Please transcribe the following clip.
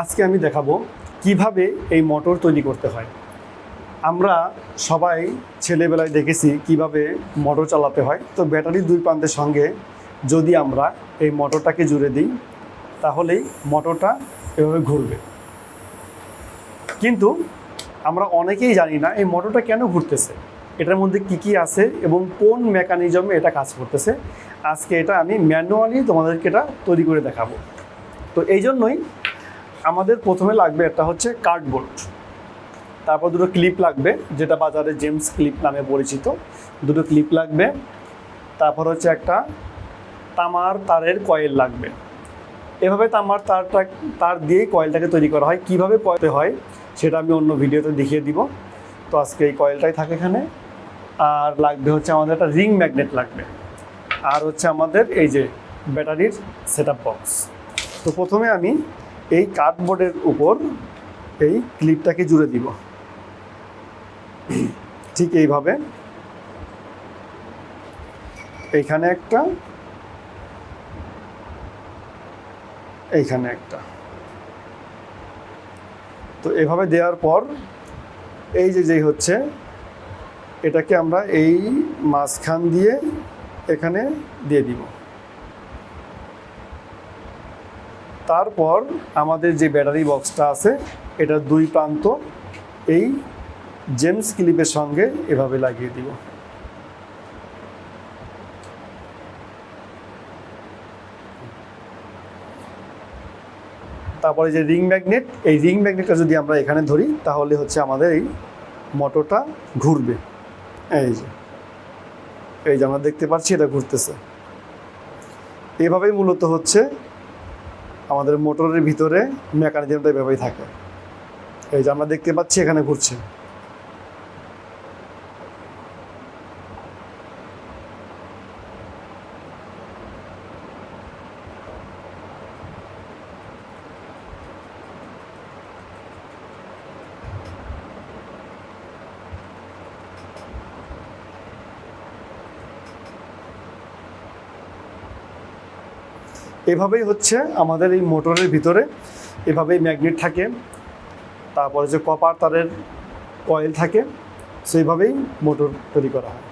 আজকে আমি দেখাবো কিভাবে এই মোটর তৈরি করতে হয়। আমরা সবাই ছেলেবেলায় দেখেছি কিভাবে মোটর চালাতে হয়। তো ব্যাটারির দুই প্রান্তের সঙ্গে যদি আমরা এই মোটরটাকে জুড়ে দিই তাহলেই মোটরটা এভাবে ঘুরবে। কিন্তু আমরা অনেকেই জানি না এই মোটরটা কেন ঘুরতেছে, এটার মধ্যে কি আছে এবং কোন মেকানিজমে এটা কাজ করতেছে। আজকে এটা আমি ম্যানুয়ালি তোমাদেরকে এটা তৈরি করে দেখাবো। তো এই জন্যই আমাদের প্রথমে লাগবে একটা হচ্ছে কার্ডবোর্ড, তারপর দুটো ক্লিপ লাগবে, যেটা বাজারে জেমস ক্লিপ নামে পরিচিত, দুটো ক্লিপ লাগবে। তারপর হচ্ছে একটা তামার তারের কয়েল লাগবে। এভাবে তামার তার দিয়েই কয়েলটাকে তৈরি করা হয়। কীভাবে করতে হয় সেটা আমি অন্য ভিডিওতে দেখিয়ে দিব। তো আজকে এই কয়েলটাই থাকে এখানে। আর লাগবে হচ্ছে আমাদের একটা রিং ম্যাগনেট লাগবে, আর হচ্ছে আমাদের এই যে ব্যাটারির সেটআপ বক্স। তো প্রথমে আমি এই কার্ডবোর্ডের উপর এই ক্লিপটাকে জুড়ে দিব, ঠিক এইভাবে। এইখানে একটা, এইখানে একটা। তো এভাবে দেওয়ার পর এই যেই হচ্ছে এটাকে আমরা এই মাঝখান দিয়ে এখানে দিয়ে দিব। তারপর আমাদের যে ব্যাটারি বক্সটা আছে এটার দুই প্রান্ত এই জেমস ক্লিপের সঙ্গে এভাবে লাগিয়ে দিব। তারপরে যে রিং ম্যাগনেট, এই রিং ম্যাগনেটটা যদি আমরা এখানে ধরি তাহলে হচ্ছে আমাদের এই মোটরটা ঘুরবে। এই যে আমরা দেখতে পাচ্ছি এটা ঘুরতেছে। এভাবেই মূলত হচ্ছে আমাদের মোটরের ভিতরে মেকানিজমটা এভাবেই থাকে। এই যে আমরা দেখতে পাচ্ছি এখানে ঘুরছে। এভাবেই হচ্ছে আমাদের এই মোটরের ভিতরে এভাবেই ম্যাগনেট থাকে, তারপরে যে কপার তারের কয়েল থাকে, সেইভাবেই মোটর তৈরি করা হয়।